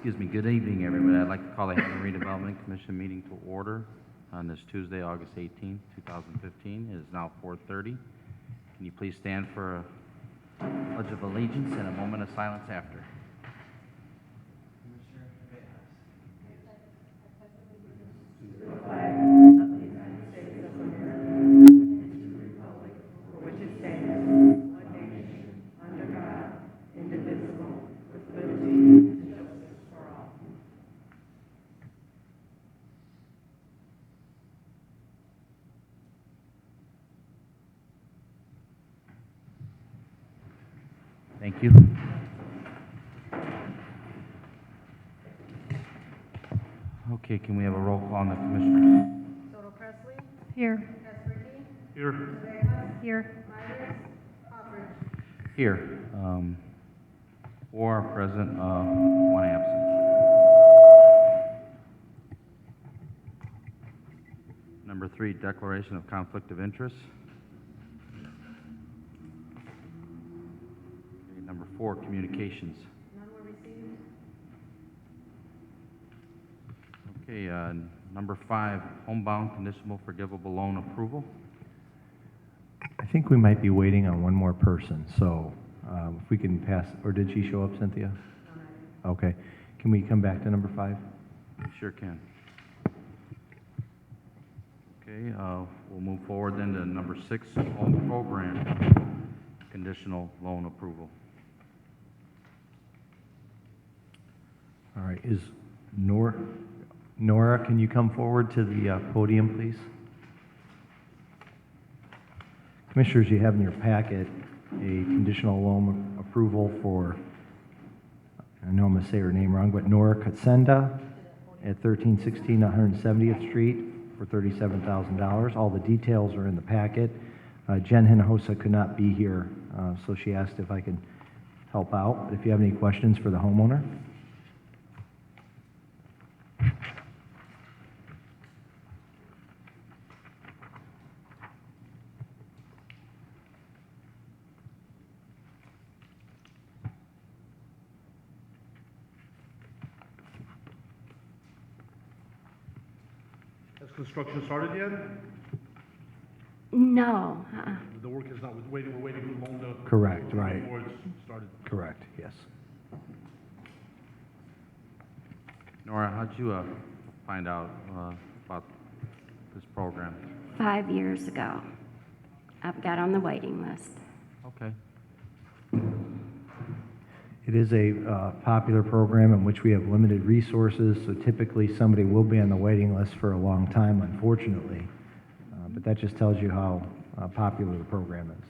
Excuse me, good evening, everybody. I'd like to call the Hammond Redevelopment Commission meeting to order on this Tuesday, August 18th, 2015. It is now 4:30. Can you please stand for a pledge of allegiance and a moment of silence after? Thank you. Okay, can we have a roll call on the commissioners? Soto Presley, Here. Caspergy, Here. Rivera, Here. Myers, Hopper. Here. Four are present, one absent. Number 3, declaration of conflict of interest. Okay, number 4, communications. None were received. Okay, number 5, homebound conditional forgivable loan approval. I think we might be waiting on one more person, so if we can pass, or did she show up, Cynthia? Okay. Can we come back to number 5? Sure can. Okay, we'll move forward then to number 6, home program conditional loan approval. All right. Is Nora, can you come forward to the podium, please? Commissioners, you have in your packet a conditional loan approval for, I know I'm going to say her name wrong, but Nora Katsenda at 1316 170th Street for $37,000. All the details are in the packet. Jen Hinojosa could not be here, so she asked if I could help out. If you have any questions for the homeowner. Has construction started yet? No. The work is not, we're waiting for the loan to... Correct, right. Before it's started. Correct, yes. Nora, how'd you find out about this program? 5 years ago. I've got on the waiting list. Okay. It is a popular program in which we have limited resources, so typically somebody will be on the waiting list for a long time, unfortunately. But that just tells you how popular the program is.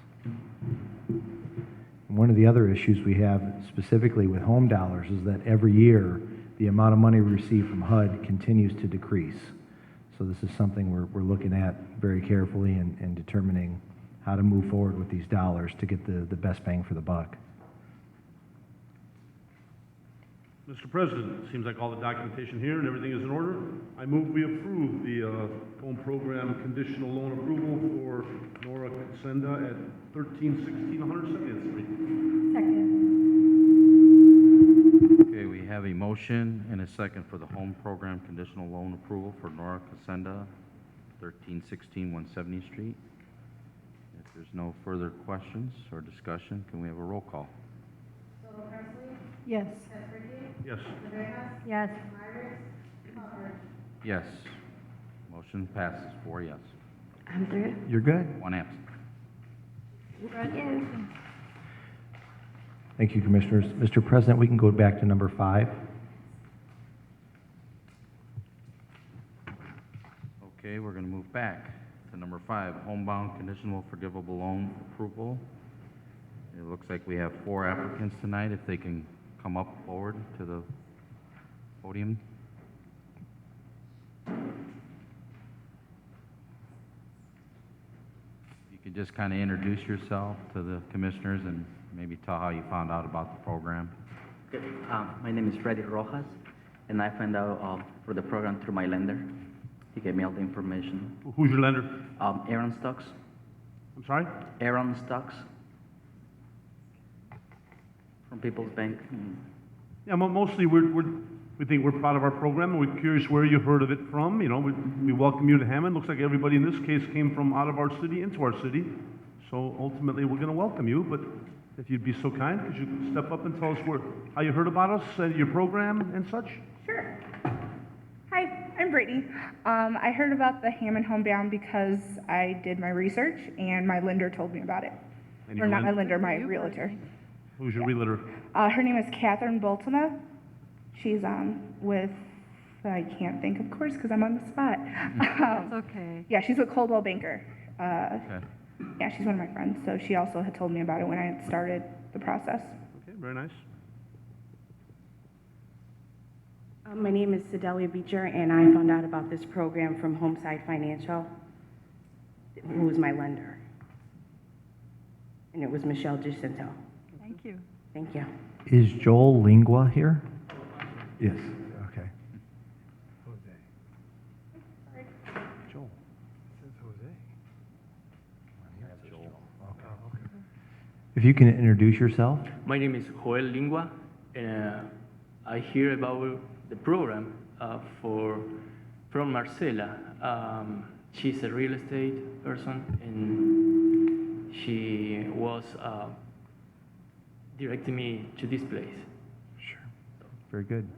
And one of the other issues we have specifically with home dollars is that every year the amount of money we receive from HUD continues to decrease. So this is something we're looking at very carefully and determining how to move forward with these dollars to get the best bang for the buck. Mr. President, it seems like all the documentation here and everything is in order. I move we approve the home program conditional loan approval for Nora Katsenda at 1316 170th Street. Second. Okay, we have a motion and a second for the home program conditional loan approval for Nora Casenda, 1316 170th Street. If there's no further questions or discussion, can we have a roll call? Soto Presley, Yes. Caspergy, Yes. Rivera, Yes. Myers, Hopper. Yes. Motion passes 4 yes. I'm through. You're good. 1 absent. Thank you. Thank you, Commissioners. Mr. President, we can go back to number 5. Okay, we're going to move back to number 5, homebound conditional forgivable loan approval. It looks like we have 4 applicants tonight. If they can come up forward to the podium. You could just kind of introduce yourself to the commissioners and maybe tell how you found out about the program. Okay. My name is Freddy Rojas, and I found out for the program through my lender. He gave me all the information. Who's your lender? Aaron Stocks. I'm sorry? Aaron Stocks. From People's Bank. Yeah, mostly we're We think we're proud of our program, and we're curious where you heard of it from. You know, we welcome you to Hammond. Looks like everybody in this case came from out of our city into our city. So ultimately, we're going to welcome you, but if you'd be so kind, could you step up and tell us how you heard about us, your program and such? Sure. Hi, I'm Brittany. I heard about the Hammond Homebound because I did my research and my lender told me about it. And Or your not my lender- lender, my realtor. Who's your realtor? Her name is Catherine Boltema. She's with, I can't think, of course, because I'm on the spot. That's okay. Yeah, she's with Coldwell Banker. Okay. Yeah, she's one of my friends, so she also had told me about it when I had started the process. Okay, very nice. My name is Sedelia Beecher, and I found out about this program from Homeside Financial, who was my lender. And it was Michelle Jacinto. Thank you. Thank you. Is Joel Lingua here? Yes, okay. Joel. If you can introduce yourself? My name is Joel Lingua, and I hear about the program from Marcela. She's a real estate person, and she was directing me to this place. Sure. Very good.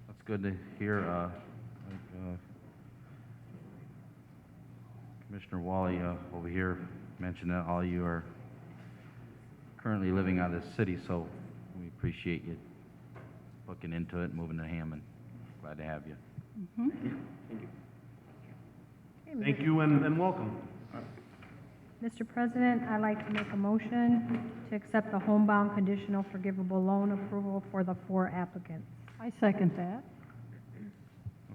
That's good to hear. Commissioner Wally over here mentioned that all you are currently living out of the city, so we appreciate you looking into it, moving to Hammond. Glad to have you. Thank you and welcome. Mr. President, I'd like to make a motion to accept the homebound conditional forgivable loan approval for the 4 applicants. I second that.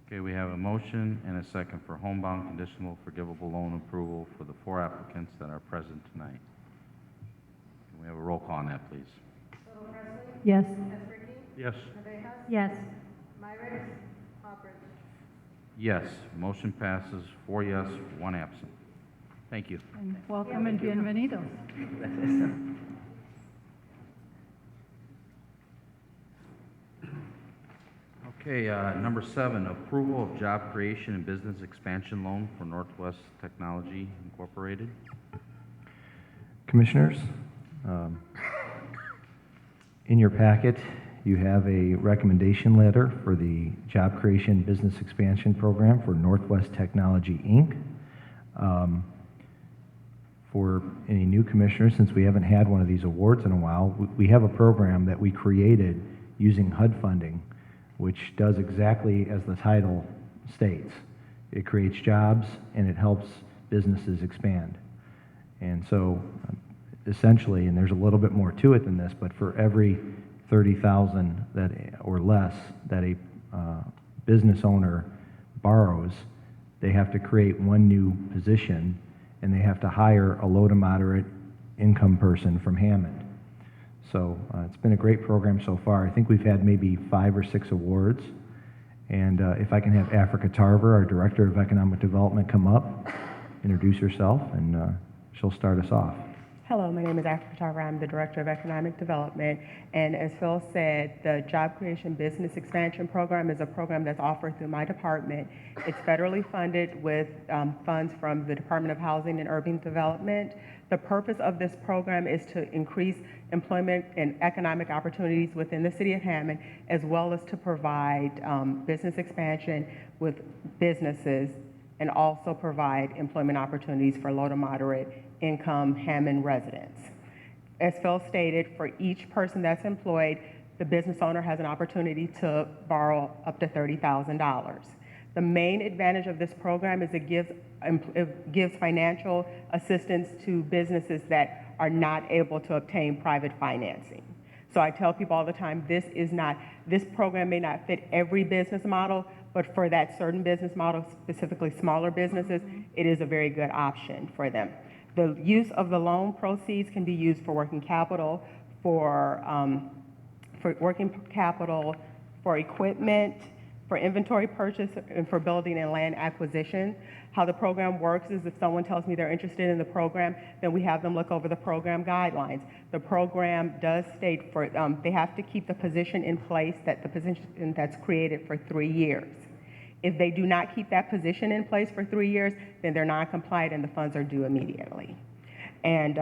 Okay, we have a motion and a second for homebound conditional forgivable loan approval for the 4 applicants that are present tonight. Can we have a roll call on that, please? Little Presley? Yes. Esricky? Yes. Navejas? Yes. Myrick? Hopper? Yes, motion passes 4 yes, 1 absent. Thank you. And welcome and bienvenidos. Okay, number 7, approval of job creation and business expansion loan for Northwest Technology Incorporated. Commissioners, in your packet, you have a recommendation letter for the Job Creation Business Expansion Program for Northwest Technology, Inc. For any new commissioners, since we haven't had one of these awards in a while, we have a program that we created using HUD funding, which does exactly as the title states. It creates jobs and it helps businesses expand. And so essentially, and there's a little bit more to it than this, but for every 30,000 that or less that a business owner borrows, they have to create 1 new position and they have to hire a low to moderate income person from Hammond. So it's been a great program so far. I think we've had maybe 5 or 6 awards. And if I can have Africa Tarver, our Director of Economic Development, come up, introduce herself, and she'll start us off. Hello, my name is Africa Tarver. I'm the Director of Economic Development. And as Phil said, the Job Creation Business Expansion Program is a program that's offered through my department. It's federally funded with funds from the Department of Housing and Urban Development. The purpose of this program is to increase employment and economic opportunities within the city of Hammond, as well as to provide business expansion with businesses and also provide employment opportunities for low to moderate income Hammond residents. As Phil stated, for each person that's employed, the business owner has an opportunity to borrow up to $30,000. The main advantage of this program is it gives financial assistance to businesses that are not able to obtain private financing. So I tell people all the time, this program may not fit every business model, but for that certain business model, specifically smaller businesses, it is a very good option for them. The use of the loan proceeds can be used for working capital, for equipment, for inventory purchase and for building and land acquisition. How the program works is if someone tells me they're interested in the program, then we have them look over the program guidelines. The program does state for, they have to keep the position in place, that the position that's created for 3 years. If they do not keep that position in place for 3 years, then they're non-compliant and the funds are due immediately. And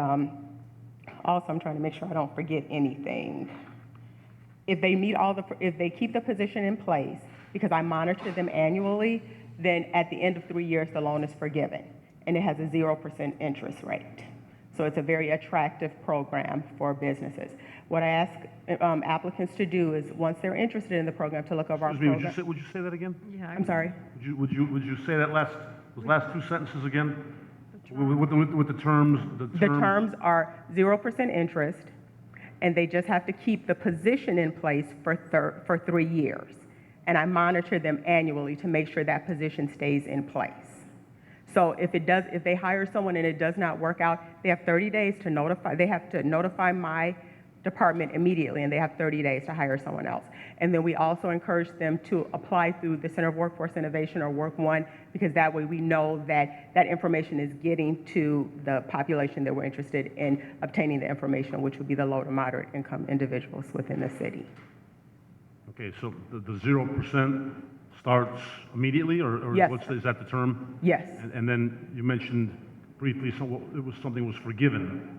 also, I'm trying to make sure I don't forget anything. If they meet if they keep the position in place, because I monitor them annually, then at the end of 3 years, the loan is forgiven, and it has a 0% interest rate. So it's a very attractive program for businesses. What I ask applicants to do is, once they're interested in the program, to look over our Excuse me, program. would you say that again? I'm sorry? Would you say that those last 2 sentences again? With the terms, The terms are 0% interest, and they just have to keep the position in place for 3 years. And I monitor them annually to make sure that position stays in place. So if they hire someone and it does not work out, they have 30 days to notify, they have to notify my department immediately, and they have 30 days to hire someone else. And then we also encourage them to apply through the Center of Workforce Innovation or Work One, because that way we know that that information is getting to the population that we're interested in obtaining the information, which would be the low to moderate income individuals within the city. Okay, so the 0% starts immediately, or Yes. is that the term? Yes. And then you mentioned briefly, something was forgiven.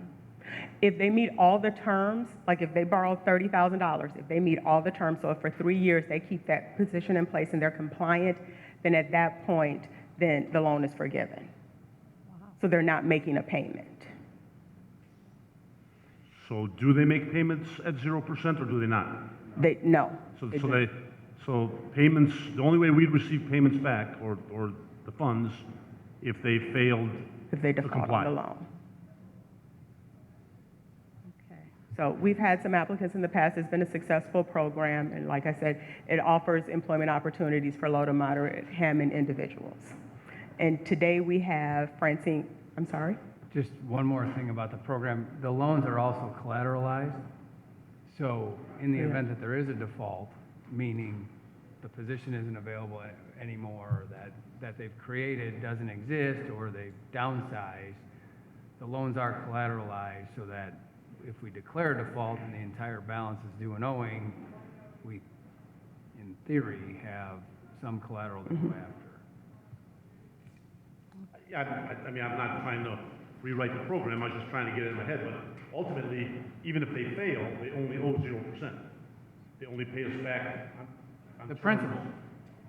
If they meet all the terms, like if they borrowed $30,000, if they meet all the terms, so if for 3 years they keep that position in place and they're compliant, then at that point, then the loan is forgiven. So they're not making a payment. So do they make payments at 0% or do they not? No. So payments, the only way we'd receive payments back or the funds if they failed If they to default comply. on the loan. Okay. So we've had some applicants in the past. It's been a successful program, and like I said, it offers employment opportunities for low to moderate Hammond individuals. And today we have Francine, I'm sorry? Just one more thing about the program. The loans are also collateralized. So in the event that there is a default, meaning the position isn't available anymore, or that they've created doesn't exist, or they've downsized, the loans are collateralized so that if we declare default and the entire balance is due and owing, we, in theory, have some collateral to go after. Yeah, I mean, I'm not trying to rewrite the program, I was just trying to get it in my head, but ultimately, even if they fail, they only owe 0%. They only pay us back on The terms. principal.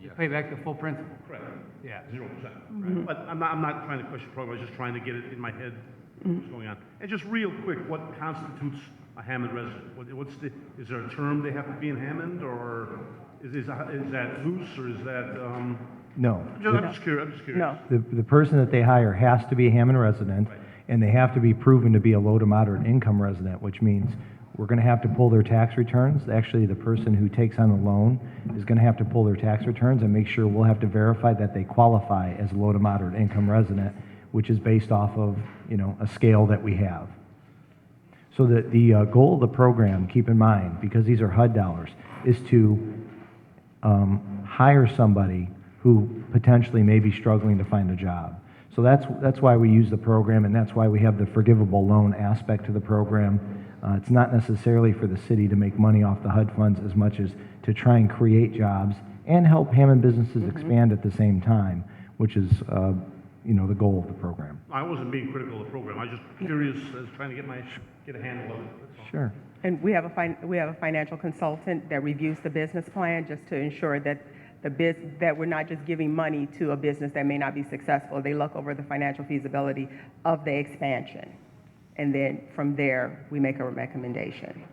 You pay back the full principal. Correct. Yeah. 0%. But I'm not trying to question the program, I was just trying to get it in my head, what's going on. And just real quick, what constitutes a Hammond resident? Is there a term they have to be in Hammond, or is that loose, or is that, No. I'm just curious. No. The person that they hire has to be a Hammond resident, Right. and they have to be proven to be a low to moderate income resident, which means we're going to have to pull their tax returns. Actually, the person who takes on the loan is going to have to pull their tax returns and make sure we'll have to verify that they qualify as a low to moderate income resident, which is based off of, a scale that we have. So the goal of the program, keep in mind, because these are HUD dollars, is to hire somebody who potentially may be struggling to find a job. So that's why we use the program, and that's why we have the forgivable loan aspect to the program. It's not necessarily for the city to make money off the HUD funds as much as to try and create jobs and help Hammond businesses expand at the same time, which is, the goal of the program. I wasn't being critical of the program, I was just curious, as trying to get a handle of it. That's all. Sure. And we have a financial consultant that reviews the business plan just to ensure that that we're not just giving money to a business that may not be successful. They look over the financial feasibility of the expansion. And then from there, we make a recommendation.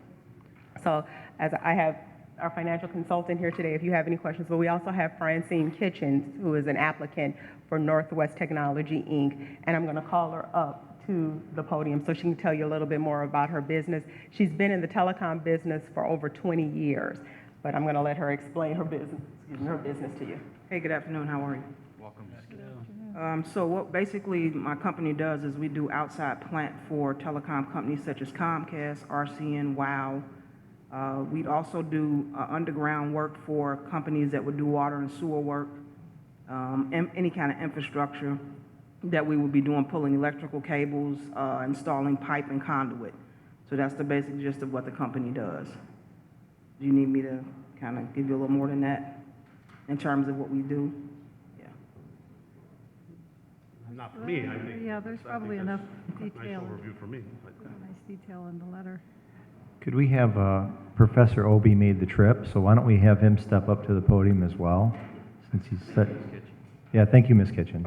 So as I have our financial consultant here today, if you have any questions, but we also have Francine Kitchens, who is an applicant for Northwest Technology, Inc., and I'm going to call her up to the podium so she can tell you a little bit more about her business. She's been in the telecom business for over 20 years, but I'm going to let her explain her business to you. Hey, good afternoon, how are you? Welcome. So what basically my company does is we do outside plant for telecom companies such as Comcast, RCN, WOW, We'd also do underground work for companies that would do water and sewer work, any kind of infrastructure that we would be doing, pulling electrical cables, installing pipe and conduit. So that's the basic gist of what the company does. Do you need me to kind of give you a little more than that in terms of what we do? Yeah. Not for me, I think. Yeah, there's probably enough Nice detail, overview for me. but- nice detail in the letter. Could we have Professor Obi made the trip, so why don't we have him step up to the podium as well, since he's set. Yeah, thank you, Ms. Kitchens.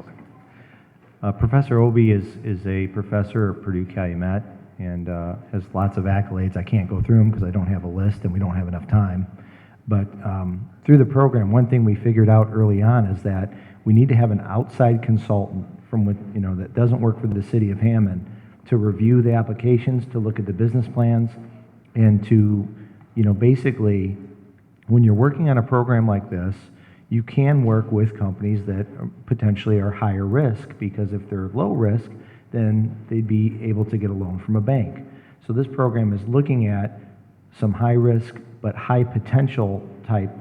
Professor Obi is a professor at Purdue Calumet and has lots of accolades. I can't go through them because I don't have a list and we don't have enough time. But through the program, one thing we figured out early on is that we need to have an outside consultant that doesn't work for the city of Hammond to review the applications, to look at the business plans, and to, basically, when you're working on a program like this, you can work with companies that potentially are higher risk, because if they're low risk, then they'd be able to get a loan from a bank. So this program is looking at some high risk but high potential type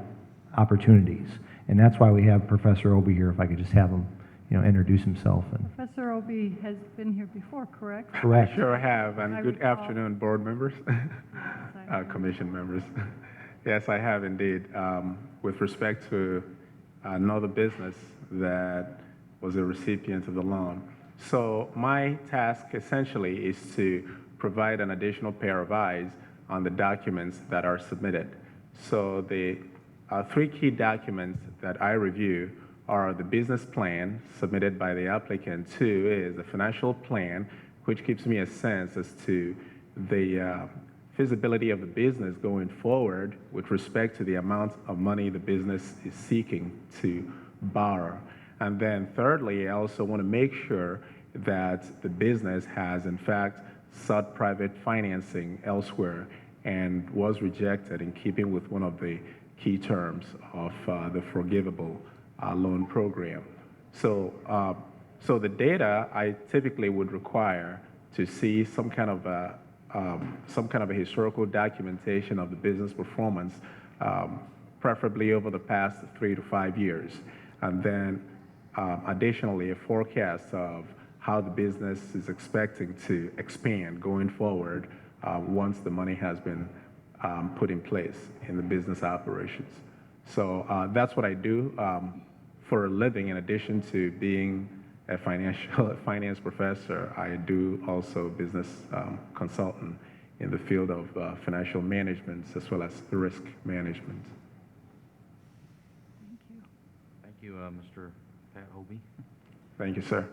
opportunities. And that's why we have Professor Obi here, if I could just have him, introduce himself. Professor Obi has been here before, correct? Correct. I sure have, and I good recall. afternoon, board members, commission members. Yes, I have indeed. With respect to another business that was a recipient of the loan. So my task essentially is to provide an additional pair of eyes on the documents that are submitted. So the three key documents that I review are the business plan submitted by the applicant. Two is the financial plan, which gives me a sense as to the feasibility of the business going forward with respect to the amount of money the business is seeking to borrow. And then thirdly, I also want to make sure that the business has in fact sought private financing elsewhere and was rejected in keeping with one of the key terms of the forgivable loan program. So, so the data I typically would require to see some kind of a historical documentation of the business performance, preferably over the past 3 to 5 years, and then additionally a forecast of how the business is expecting to expand going forward once the money has been put in place in the business operations. So that's what I do for a living. In addition to being a finance professor, I do also business consultant in the field of financial management as well as risk management. Thank you, Mr. Pat Obi. Thank you, sir.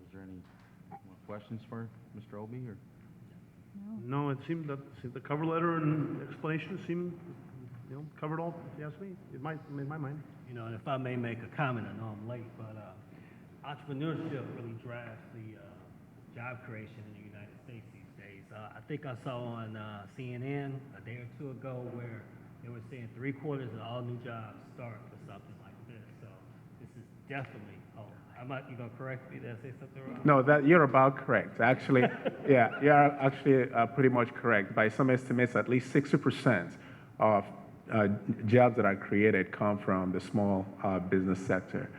Is there any more questions for Mr. Obi? Or? No, it seemed that the cover letter and explanation seemed, covered all, if you ask me, in my mind. And if I may make a comment, I know I'm late, but entrepreneurship really drives the job creation in the United States these days. I think I saw on CNN a day or two ago where they were saying 3/4 of all new jobs start with something like this. So this is definitely, you gonna correct me? Did I say something wrong? No, you're about correct. Actually, yeah, you're actually pretty much correct. By some estimates, at least 60% of jobs that are created come from the small business sector.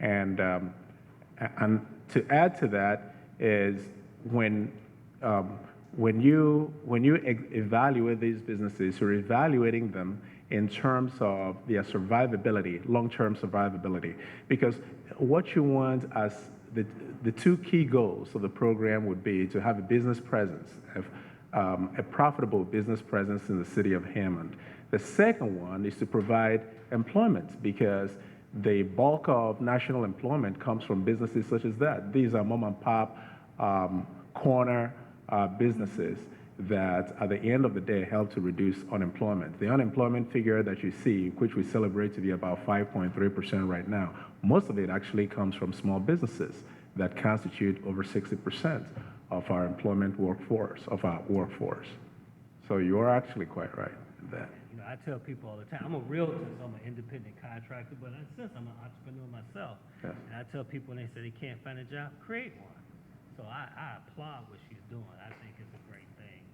And to add to that is when you evaluate these businesses, you're evaluating them in terms of their survivability, long-term survivability. Because what you want as the two key goals of the program would be to have a business presence, a profitable business presence in the city of Hammond. The second one is to provide employment, because the bulk of national employment comes from businesses such as that. These are mom and pop corner businesses that at the end of the day help to reduce unemployment. The unemployment figure that you see, which we celebrate to be about 5.3% right now, most of it actually comes from small businesses that constitute over 60% of our employment workforce, of our workforce. So you are actually quite right in that. I tell people all the time, I'm a realtor, so I'm an independent contractor, but in a sense, I'm an entrepreneur myself. Yes. And I tell people when they say they can't find a job, create one. So I applaud what she's doing. I think it's a great thing.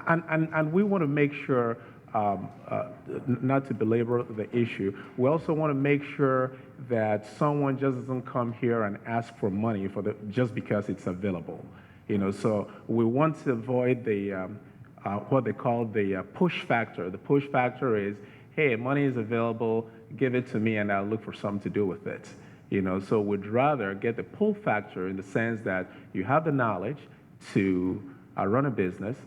And we want to make sure, not to belabor the issue, we also want to make sure that someone just doesn't come here and ask for money just because it's available. So we want to avoid the what they call the push factor. The push factor is, hey, money is available, give it to me, and I'll look for something to do with it. So we'd rather get the pull factor in the sense that you have the knowledge to run a business,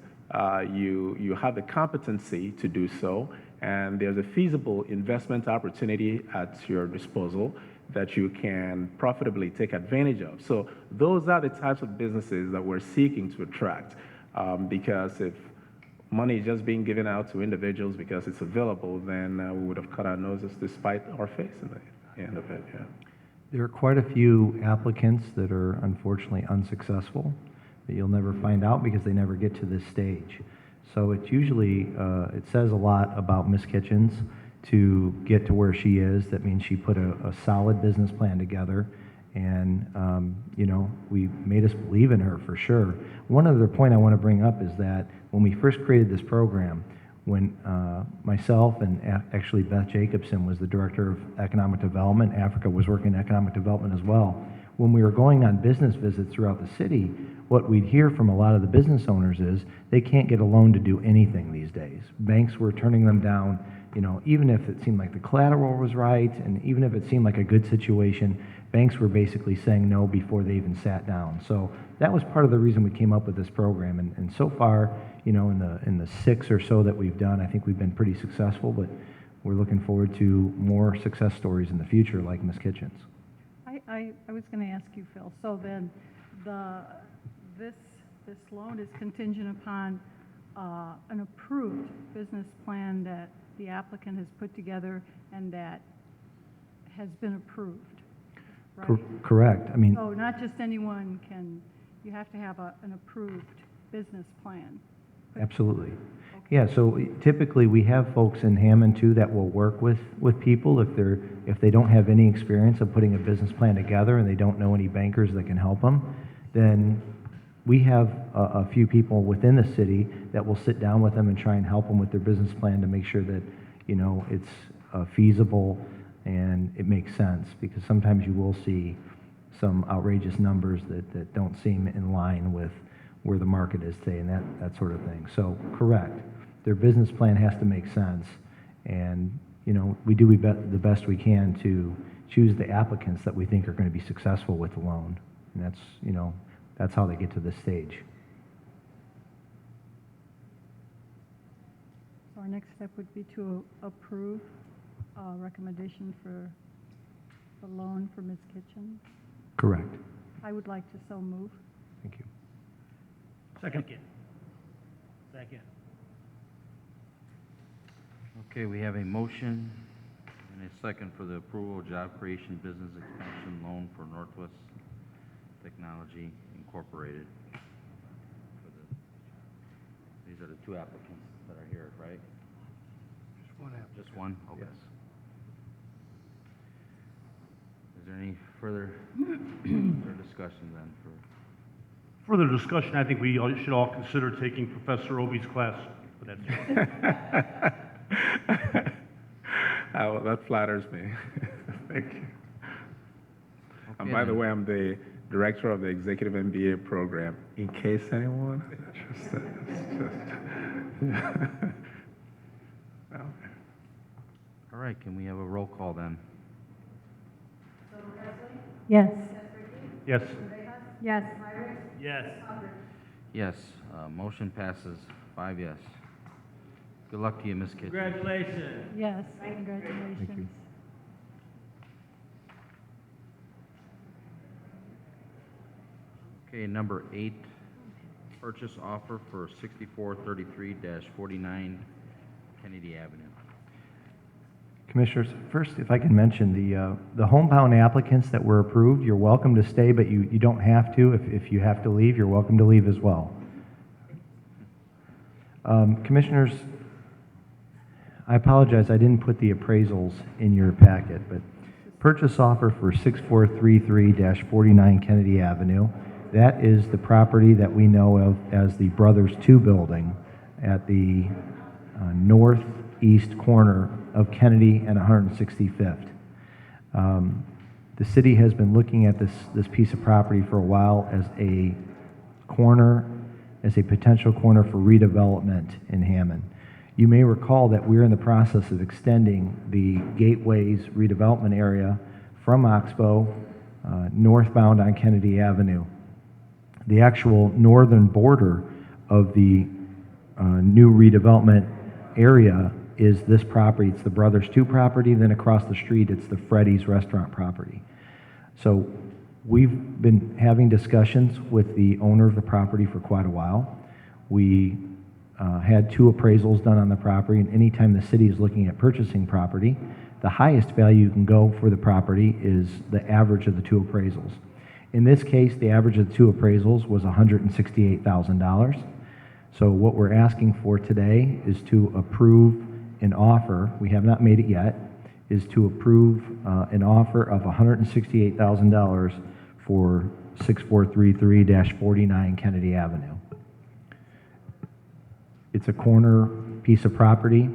you have the competency to do so, and there's a feasible investment opportunity at your disposal that you can profitably take advantage of. So those are the types of businesses that we're seeking to attract, because if money is just being given out to individuals because it's available, then we would have cut our noses to spite our face in the end of it. Yeah. There are quite a few applicants that are unfortunately unsuccessful, that you'll never find out because they never get to this stage. So it's usually, it says a lot about Ms. Kitchens to get to where she is. That means she put a solid business plan together, and we made us believe in her for sure. One other point I want to bring up is that when we first created this program, when myself and actually Beth Jacobson was the Director of Economic Development, Africa was working in economic development as well, when we were going on business visits throughout the city, what we'd hear from a lot of the business owners is they can't get a loan to do anything these days. Banks were turning them down, even if it seemed like the collateral was right, and even if it seemed like a good situation, banks were basically saying no before they even sat down. So that was part of the reason we came up with this program, and so far, in the 6 or so that we've done, I think we've been pretty successful, but we're looking forward to more success stories in the future like Ms. Kitchens. I was going to ask you, Phil, so then this loan is contingent upon an approved business plan that the applicant has put together and that has been approved, right? Correct. I mean, So not just anyone you have to have an approved business plan. absolutely. Yeah, so typically we have folks in Hammond too that will work with people if they don't have any experience of putting a business plan together and they don't know any bankers that can help them, then we have a few people within the city that will sit down with them and try and help them with their business plan to make sure that, it's feasible and it makes sense, because sometimes you will see some outrageous numbers that don't seem in line with where the market is today and that sort of thing. So, correct. Their business plan has to make sense, and, we do the best we can to choose the applicants that we think are going to be successful with the loan, and that's how they get to this stage. So our next step would be to approve a recommendation for the loan for Ms. Kitchen. Correct. I would like to so move. Thank you. Second. Second. Okay, we have a motion and a second for the approval of job creation business expansion loan for Northwest Technology Incorporated. These are the two applicants that are here, right? Just one applicant. Just one? Okay. Yes. Is there any further discussion then for? Further discussion, I think we should all consider taking Professor Obi's class, but that's Well, that flatters me. Thank you. And Okay, by the then. way, I'm the director of the Executive MBA program, in case anyone. All right, can we have a roll call then? Yes. Yes. Yes. Yes. Yes, motion passes 5 yes. Good luck to you, Ms. Kitchen. Congratulations. Yes. Congratulations. Okay, number 8, purchase offer for 6433-49 Kennedy Avenue. Commissioners, first, if I can mention, the homebound applicants that were approved, you're welcome to stay, but you don't have to. If you have to leave, you're welcome to leave as well. Commissioners, I apologize, I didn't put the appraisals in your packet, but purchase offer for 6433-49 Kennedy Avenue. That is the property that we know of as the Brothers 2 building at the northeast corner of Kennedy and 165th. The city has been looking at this piece of property for a while as a potential corner for redevelopment in Hammond. You may recall that we're in the process of extending the Gateways redevelopment area from Oxbow northbound on Kennedy Avenue. The actual northern border of the new redevelopment area is this property. It's the Brothers 2 property, then across the street it's the Freddy's restaurant property. So we've been having discussions with the owner of the property for quite a while. We had 2 appraisals done on the property, and anytime the city is looking at purchasing property, the highest value you can go for the property is the average of the 2 appraisals. In this case, the average of the 2 appraisals was $168,000. So what we're asking for today is to approve an offer, we have not made it yet, is to approve an offer of $168,000 for 6433-49 Kennedy Avenue. It's a corner piece of property.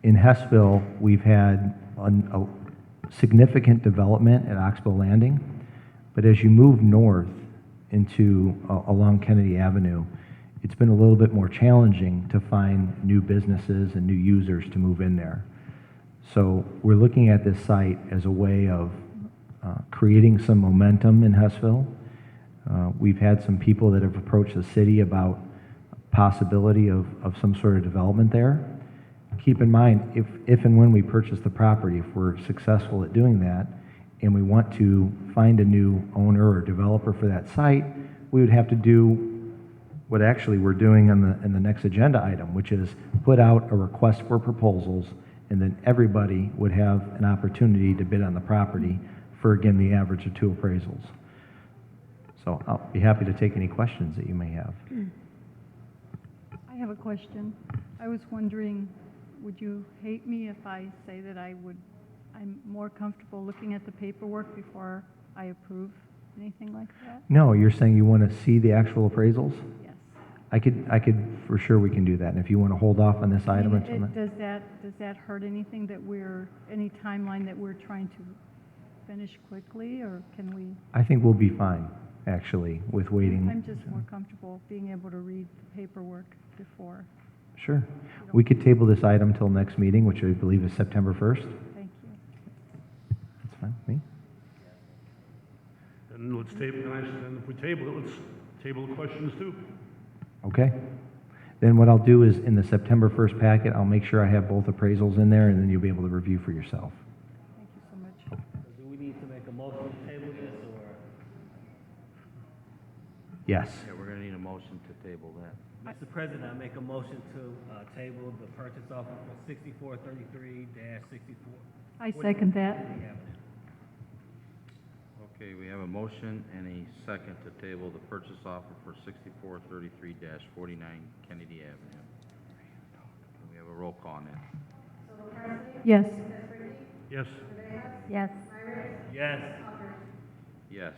In Hessville, we've had a significant development at Oxbow Landing, but as you move north into along Kennedy Avenue, it's been a little bit more challenging to find new businesses and new users to move in there. So we're looking at this site as a way of creating some momentum in Hessville. We've had some people that have approached the city about possibility of some sort of development there. Keep in mind, if and when we purchase the property, if we're successful at doing that, and we want to find a new owner or developer for that site, we would have to do what actually we're doing in the next agenda item, which is put out a request for proposals, and then everybody would have an opportunity to bid on the property for, again, the average of 2 appraisals. So I'll be happy to take any questions that you may have. I have a question. I was wondering, would you hate me if I say that I'm more comfortable looking at the paperwork before I approve anything like that? No, you're saying you want to see the actual appraisals? Yes. I could, for sure we can do that. And if you want to hold off on this item until then. Does that hurt anything any timeline that we're trying to finish quickly, or can we? I think we'll be fine, actually, with waiting. I'm just more comfortable being able to read the paperwork before. Sure. We could table this item till next meeting, which I believe is September 1st. Thank you. That's fine, me? Then let's table, then if we table it, let's table the questions too. Okay. Then what I'll do is in the September 1st packet, I'll make sure I have both appraisals in there, and then you'll be able to review for yourself. Thank you so much. Do we need to make a motion to table this, or? Yes. Yeah, we're going to need a motion to table that. Mr. President, I make a motion to table the purchase offer for 6433-64. I second that. Okay, we have a motion and a second to table the purchase offer for 6433-49 Kennedy Avenue. Can we have a roll call on that? Yes. Yes. Yes. Yes. Yes.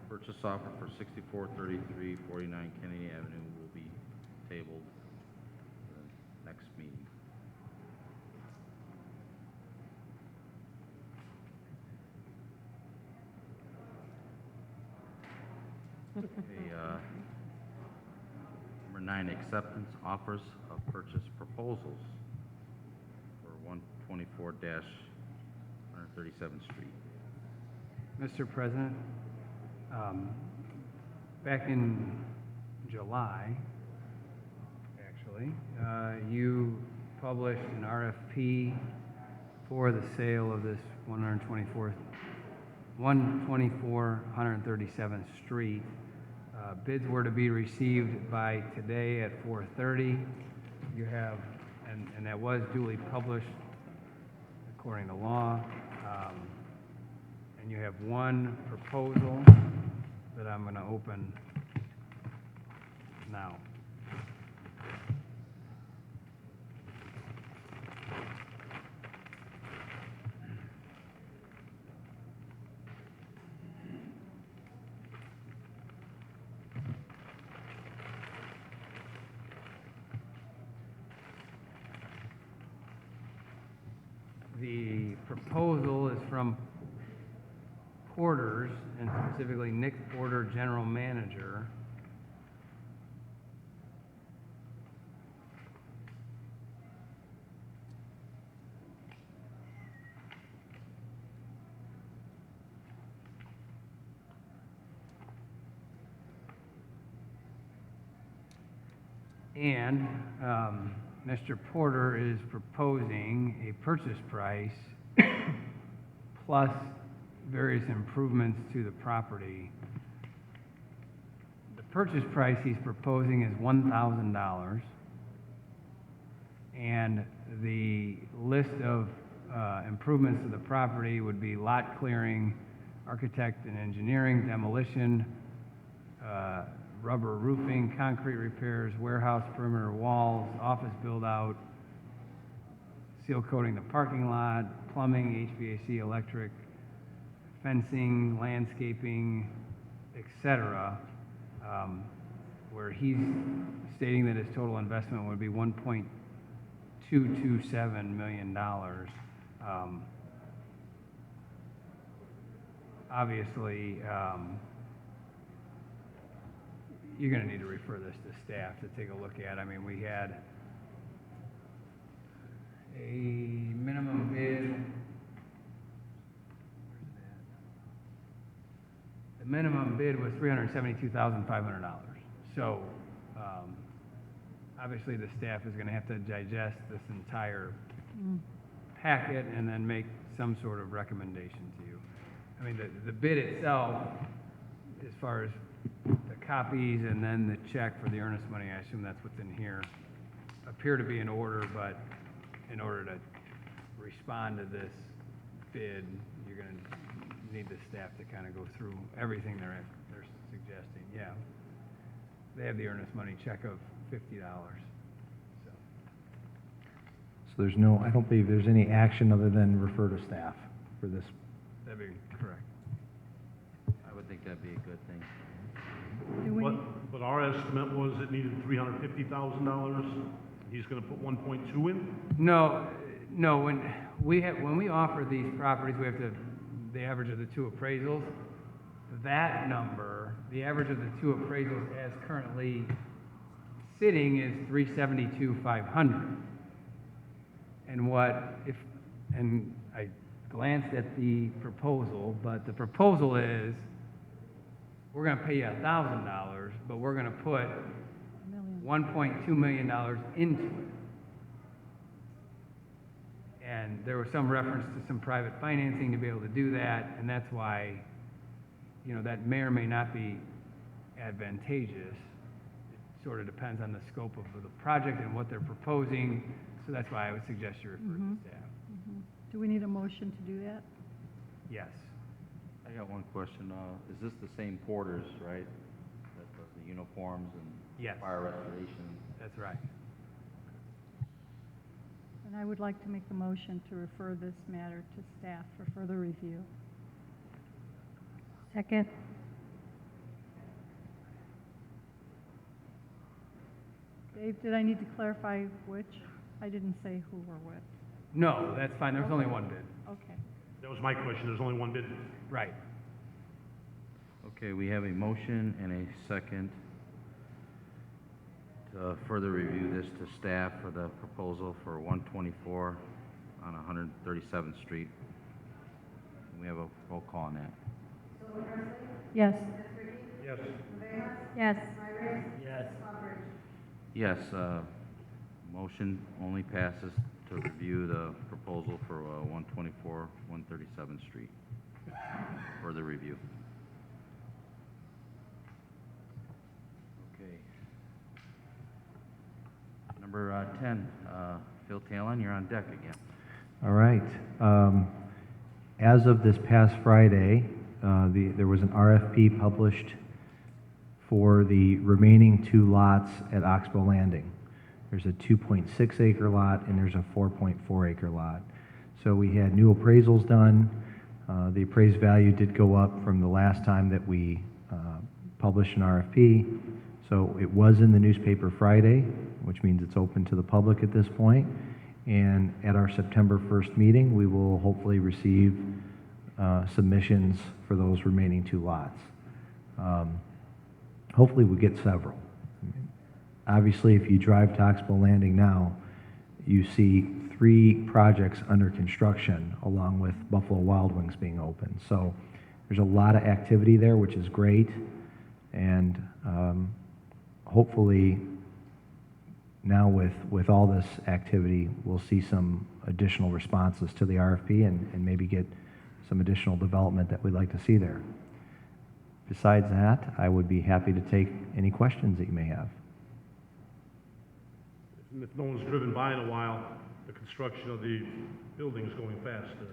Purchase offer for 6433-49 Kennedy Avenue will be tabled for the next meeting. Okay, number 9, acceptance offers of purchase proposals for 124-137th Street. Mr. President, back in July, actually, you published an RFP for the sale of this 124th Street. Bids were to be received by today at 4:30. You have, and that was duly published according to law. And you have one proposal that I'm going to open now. the proposal is from Porter's, and specifically Nick Porter, General Manager. And Mr. Porter is proposing a purchase price plus various improvements to the property. The purchase price he's proposing is $1,000. And the list of improvements to the property would be lot clearing, architect and engineering, demolition, rubber roofing, concrete repairs, warehouse perimeter walls, office build-out, seal coating the parking lot, plumbing, HVAC, electric, fencing, landscaping, etc., where he's stating that his total investment would be $1.227 million. Obviously, you're going to need to refer this to staff to take a look at. I mean, we had a minimum bid. The minimum bid was $372,500. So, obviously, the staff is going to have to digest this entire packet and then make some sort of recommendation to you. I mean, the bid itself, as far as the copies and then the check for the earnest money, I assume that's what's in here, appear to be in order, but in order to respond to this bid, you're going to need the staff to kind of go through everything they're suggesting. Yeah. They have the earnest money check of $50. So there's no, I don't believe there's any action other than refer to staff for this. That'd be correct. I would think that'd be a good thing. Do we, But our estimate was it needed $350,000. He's gonna put 1.2 in? No, when we offer these properties, we have to, the average of the two appraisals. That number, the average of the two appraisals as currently sitting is $372,500. And I glanced at the proposal, but the proposal is, we're gonna pay you $1,000, but we're gonna put $1.2 million into it. And there was some reference to some private financing to be able to do that, and that's why, you know, that may or may not be advantageous. It sort of depends on the scope of the project and what they're proposing, so that's why I would suggest you refer to staff. do we need a motion to do that? Yes. I got one question. Is this the same Porters, right? That does the uniforms and Yes. fire restoration? That's right. And I would like to make the motion to refer this matter to staff for further review. Second. Dave, did I need to clarify which? I didn't say who or what. No, that's fine. There's only one bid. Okay. That was my question, there's only one bid. Right. Okay, we have a motion and a second to further review this to staff for the proposal for 124 on 137th Street. We have a roll call on that. Yes. Yes. Yes. Yes. Yes, motion only passes to review the proposal for 124, 137th Street. Further review. Okay. Number 10, Phil Talon, you're on deck again. All right. As of this past Friday, there was an RFP published for the remaining 2 lots at Oxbow Landing. There's a 2.6 acre lot and there's a 4.4 acre lot. So we had new appraisals done. The appraised value did go up from the last time that we published an RFP. So it was in the newspaper Friday, which means it's open to the public at this point. And at our September 1st meeting, we will hopefully receive submissions for those remaining 2 lots. Hopefully, we get several. Obviously, if you drive Toxbow Landing now, you see 3 projects under construction, along with Buffalo Wild Wings being open. So there's a lot of activity there, which is great. And hopefully, now with all this activity, we'll see some additional responses to the RFP and maybe get some additional development that we'd like to see there. Besides that, I would be happy to take any questions that you may have. If no one's driven by in a while, the construction of the building's going faster.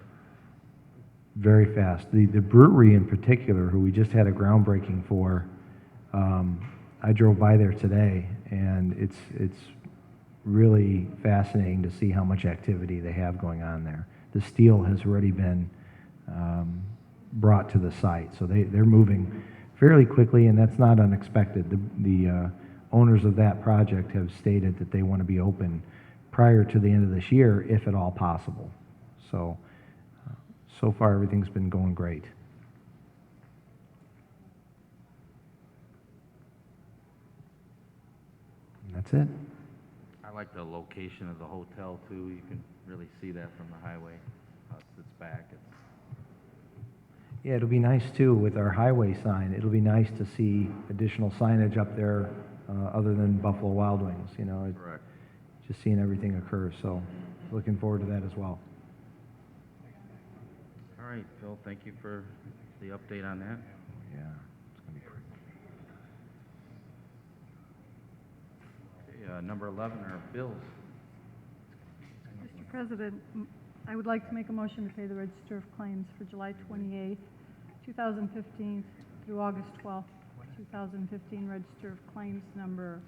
Very fast. The brewery in particular, who we just had a groundbreaking for, I drove by there today, and it's really fascinating to see how much activity they have going on there. The steel has already been brought to the site, so they're moving fairly quickly, and that's not unexpected. The owners of that project have stated that they want to be open prior to the end of this year, if at all possible. So, so far everything's been going great. And that's it. I like the location of the hotel too. You can really see that from the highway. It's back. Yeah, it'll be nice too with our highway sign. It'll be nice to see additional signage up there other than Buffalo Wild Wings, you know. Correct. Just seeing everything occur, so looking forward to that as well. All right, Phil, thank you for the update on that. Yeah, it's gonna be great. Okay, number 11 are bills. Mr. President, I would like to make a motion to pay the Register of Claims for July 28th, 2015 through August 12th, 2015. Register of Claims number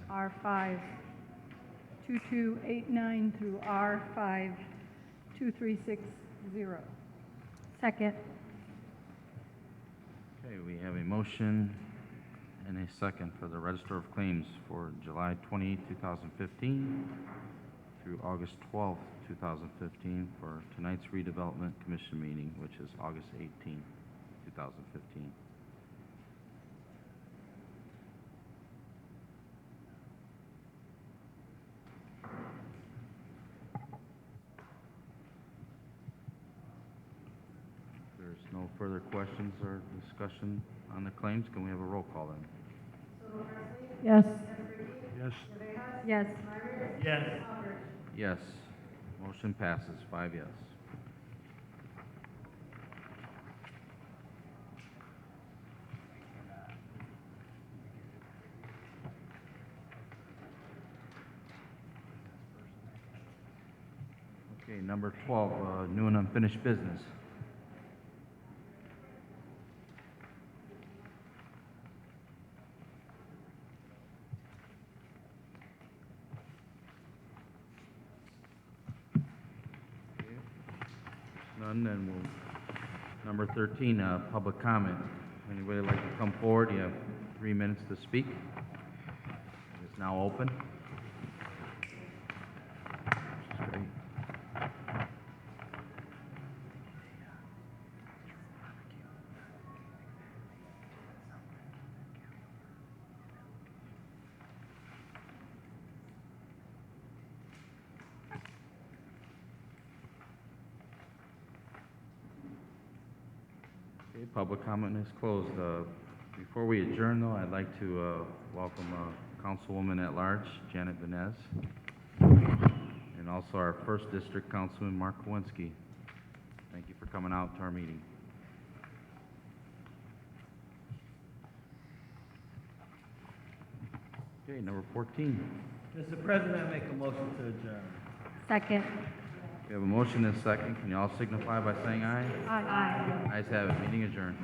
R52289 through R52360. Second. Okay, we have a motion and a second for the Register of Claims for July 28, 2015 through August 12, 2015 for tonight's redevelopment commission meeting, which is August 18, 2015. If there's no further questions or discussion on the claims, can we have a roll call then? Yes. Yes. Yes. Yes. Yes. Motion passes, 5 yes. Okay, number 12, new and unfinished business. None, then we'll, number 13, public comment. Anybody like to come forward? You have 3 minutes to speak. It's now open. Which is great. Okay, public comment is closed. Before we adjourn, though, I'd like to welcome Councilwoman at Large, Janet Venez, and also our first district councilman, Mark Kowinski. Thank you for coming out to our meeting. Okay, number 14. Mr. President, I make a motion to adjourn. Second. We have a motion and a second. Can you all signify by saying aye? Aye. Ayes have it. Meeting adjourned.